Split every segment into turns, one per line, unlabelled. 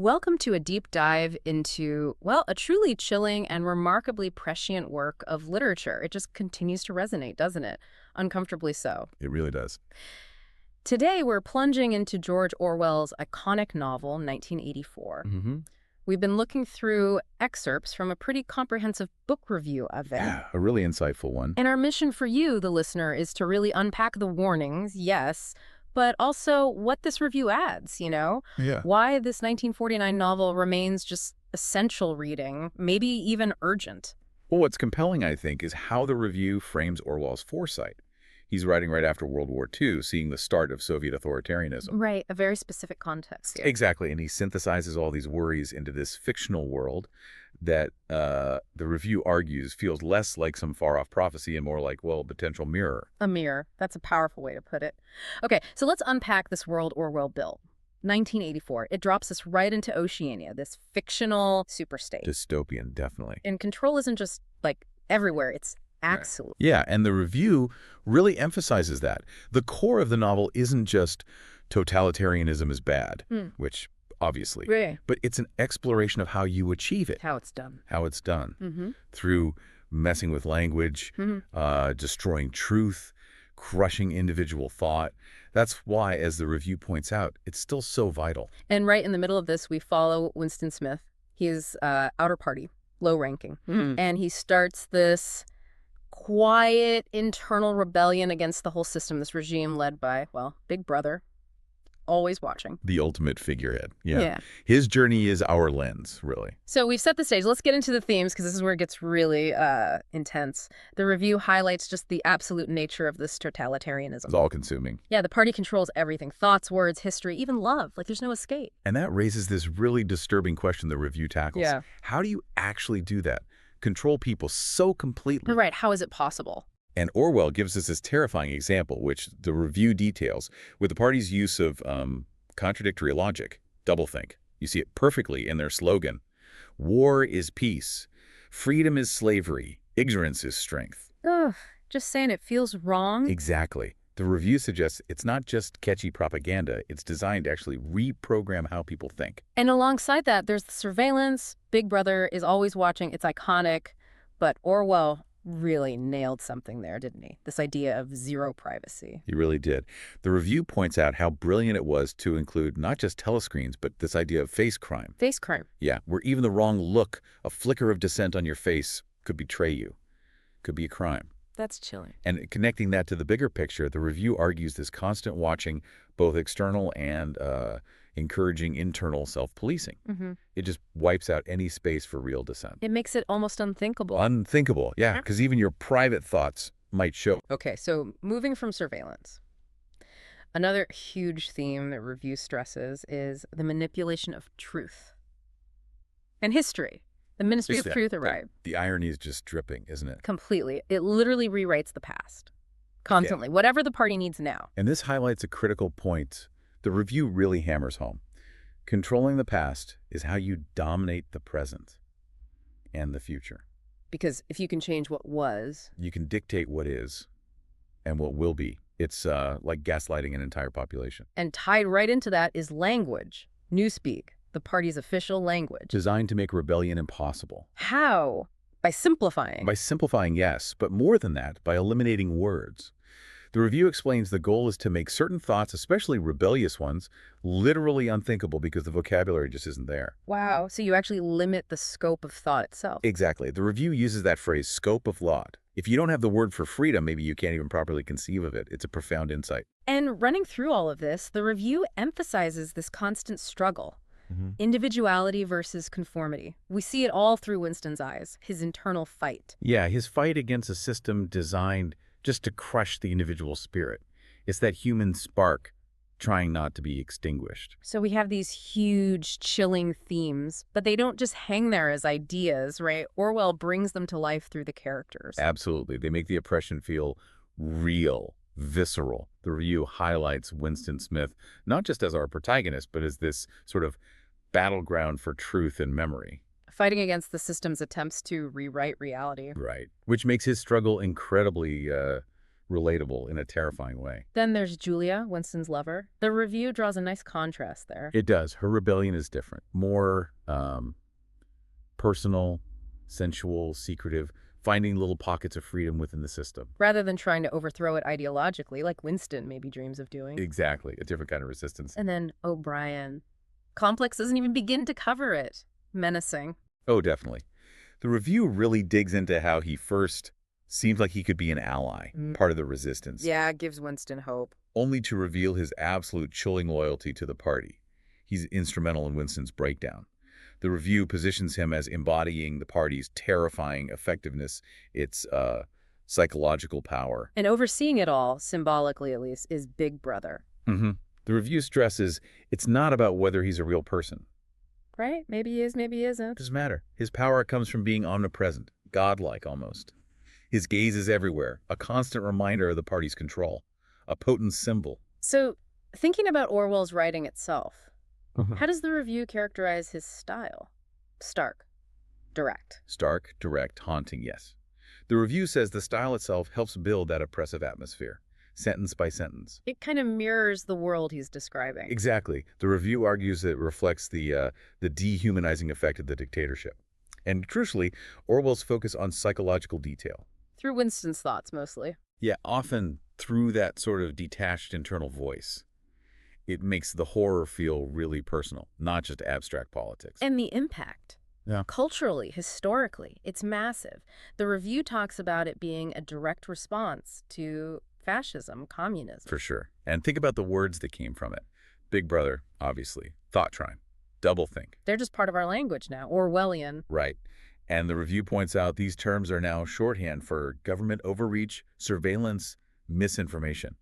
Welcome to a deep dive into, well, a truly chilling and remarkably prescient work of literature. It just continues to resonate, doesn't it? Uncomfortably so.
It really does.
Today, we're plunging into George Orwell's iconic novel, 1984. We've been looking through excerpts from a pretty comprehensive book review of it.
Yeah, a really insightful one.
And our mission for you, the listener, is to really unpack the warnings, yes, but also what this review adds,
Yeah.
Why this 1949 novel remains just essential reading, maybe even urgent.
Well, what's compelling, I think, is how the review frames Orwell's foresight. He's writing right after World War II, seeing the start of Soviet authoritarianism.
Right, a very specific context here.
Exactly, and he synthesizes all these worries into this fictional world that the review argues feels less like some far-off prophecy and more like, well, a potential mirror.
A mirror. That's a powerful way to put it. Okay, so let's unpack this world Orwell built. 1984. It drops us right into Oceania, this fictional superstate.
Dystopian, definitely.
And control isn't just, everywhere. It's absolute.
Yeah, and the review really emphasizes that. The core of the novel isn't just totalitarianism is bad, which obviously,
Right.
but it's an exploration of how you achieve it.
How it's done.
How it's done. Through messing with language, destroying truth, crushing individual thought. That's why, as the review points out, it's still so vital.
And right in the middle of this, we follow Winston Smith. He's outer party, low ranking. And he starts this quiet internal rebellion against the whole system, this regime led by, well, Big Brother, always watching.
The ultimate figurehead.
Yeah.
His journey is our lens, really.
So we've set the stage. Let's get into the themes, because this is where it gets really intense. The review highlights just the absolute nature of this totalitarianism.
It's all-consuming.
Yeah, the party controls everything. Thoughts, words, history, even love. There's no escape.
And that raises this really disturbing question the review tackles.
Yeah.
How do you actually do that? Control people so completely.
Right. How is it possible?
And Orwell gives us this terrifying example, which the review details, with the party's use of contradictory logic, doublethink. You see it perfectly in their slogan. War is peace. Freedom is slavery. Ignorance is strength.
Ugh, just saying it feels wrong.
Exactly. The review suggests it's not just catchy propaganda. It's designed to actually reprogram how people think.
And alongside that, there's the surveillance. Big Brother is always watching. It's iconic. But Orwell really nailed something there, didn't he? This idea of zero privacy.
He really did. The review points out how brilliant it was to include not just telescreens, but this idea of face crime.
Face crime.
Yeah, where even the wrong look, a flicker of dissent on your face could betray you. Could be a crime.
That's chilling.
And connecting that to the bigger picture, the review argues this constant watching, both external and encouraging internal self-policing. It just wipes out any space for real dissent.
It makes it almost unthinkable.
Unthinkable, yeah, because even your private thoughts might show.
Okay, so moving from surveillance. Another huge theme that review stresses is the manipulation of truth and history. The Ministry of Truth arrived.
The irony is just dripping, isn't it?
Completely. It literally rewrites the past. Constantly. Yeah. Whatever the party needs now.
And this highlights a critical point the review really hammers home. Controlling the past is how you dominate the present and the future.
Because if you can change what was,
you can dictate what is and what will be. It's like gaslighting an entire population.
And tied right into that is language. Newspeak, the party's official language.
Designed to make rebellion impossible.
How? By simplifying.
By simplifying, yes, but more than that, by eliminating words. The review explains the goal is to make certain thoughts, especially rebellious ones, literally unthinkable because the vocabulary just isn't there.
Wow. So you actually limit the scope of thought itself.
Exactly. The review uses that phrase, scope of thought. If you don't have the word for freedom, maybe you can't even properly conceive of it. It's a profound insight.
And running through all of this, the review emphasizes this constant struggle. Individuality versus conformity. We see it all through Winston's eyes, his internal fight.
Yeah, his fight against a system designed just to crush the individual spirit. It's that human spark trying not to be extinguished.
So we have these huge, chilling themes, but they don't just hang there as ideas, right? Orwell brings them to life through the characters.
Absolutely. They make the oppression feel real, visceral. The review highlights Winston Smith, not just as our protagonist, but as this sort of battleground for truth and memory.
Fighting against the system's attempts to rewrite reality.
Right. Which makes his struggle incredibly relatable in a terrifying way.
Then there's Julia, Winston's lover. The review draws a nice contrast there.
It does. Her rebellion is different. More personal, sensual, secretive, finding little pockets of freedom within the system.
Rather than trying to overthrow it ideologically, like Winston maybe dreams of doing.
Exactly. A different kind of resistance.
And then O'Brien. Complex doesn't even begin to cover it. Menacing.
Oh, definitely. The review really digs into how he first seems like he could be an ally, part of the resistance.
Yeah, it gives Winston hope.
Only to reveal his absolute chilling loyalty to the party. He's instrumental in Winston's breakdown. The review positions him as embodying the party's terrifying effectiveness, its psychological power.
And overseeing it all, symbolically at least, is Big Brother.
The review stresses it's not about whether he's a real person.
Right? Maybe he is, maybe he isn't.
It doesn't matter. His power comes from being omnipresent, godlike almost. His gaze is everywhere, a constant reminder of the party's control, a potent symbol.
So, thinking about Orwell's writing itself, how does the review characterize his style? Stark. Direct.
Stark, direct, haunting, yes. The review says the style itself helps build that oppressive atmosphere, sentence by sentence.
It kind of mirrors the world he's describing.
Exactly. The review argues that it reflects the dehumanizing effect of the dictatorship. And crucially, Orwell's focus on psychological detail.
Through Winston's thoughts, mostly.
Yeah, often through that sort of detached internal voice. It makes the horror feel really personal, not just abstract politics.
And the impact.
Yeah.
Culturally, historically, it's massive. The review talks about it being a direct response to fascism, communism.
For sure. And think about the words that came from it. Big Brother, obviously. Thought crime. Doublethink.
They're just part of our language now. Orwellian.
Right. And the review points out these terms are now shorthand for government overreach, surveillance, misinformation.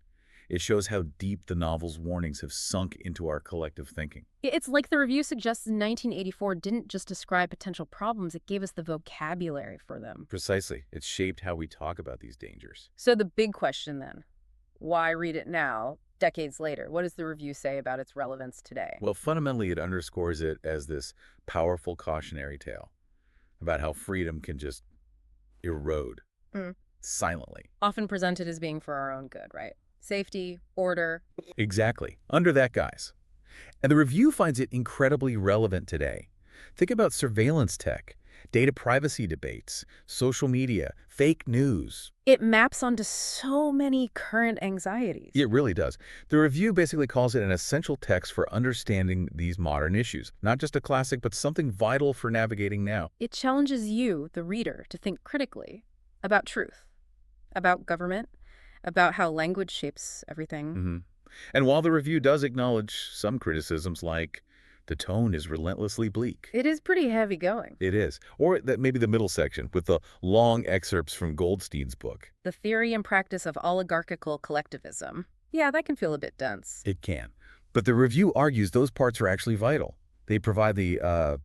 It shows how deep the novel's warnings have sunk into our collective thinking.
It's like the review suggests 1984 didn't just describe potential problems, it gave us the vocabulary for them.
Precisely. It shaped how we talk about these dangers.
So the big question then, why read it now, decades later? What does the review say about its relevance today?
Well, fundamentally, it underscores it as this powerful cautionary tale about how freedom can just erode silently.
Often presented as being for our own good, right? Safety, order.
Exactly. Under that guise. And the review finds it incredibly relevant today. Think about surveillance tech, data privacy debates, social media, fake news.
It maps onto so many current anxieties.
It really does. The review basically calls it an essential text for understanding these modern issues. Not just a classic, but something vital for navigating now.
It challenges you, the reader, to think critically about truth, about government, about how language shapes everything.
And while the review does acknowledge some criticisms like the tone is relentlessly bleak.
It is pretty heavy going.
It is. Or that maybe the middle section with the long excerpts from Goldstein's book.
The theory and practice of oligarchical collectivism. Yeah, that can feel a bit dense.
It can. But the review argues those parts are actually vital. They provide the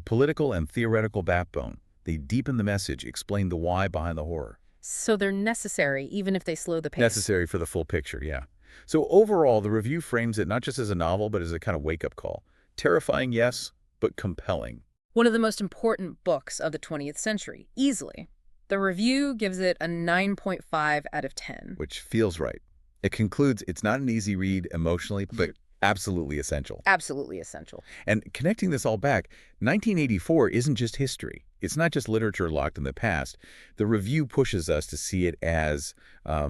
political and theoretical backbone. They deepen the message, explain the why behind the horror.
So they're necessary, even if they slow the pace.
Necessary for the full picture, yeah. So overall, the review frames it not just as a novel, but as a kind of wake-up call. Terrifying, yes, but compelling.
One of the most important books of the 20th century, easily. The review gives it a 9.5 out of 10.
Which feels right. It concludes it's not an easy read emotionally, but absolutely essential.
Absolutely essential.
And connecting this all back, 1984 isn't just history. It's not just literature locked in the past. The review pushes us to see it as a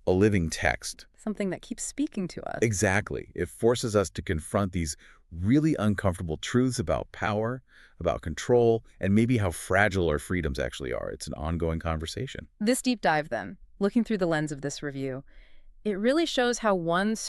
living text.
Something that keeps speaking to us.
Exactly. It forces us to confront these really uncomfortable truths about power, about control, and maybe how fragile our freedoms actually are. It's an ongoing conversation.
This deep dive, then, looking through the lens of this review, it really shows how one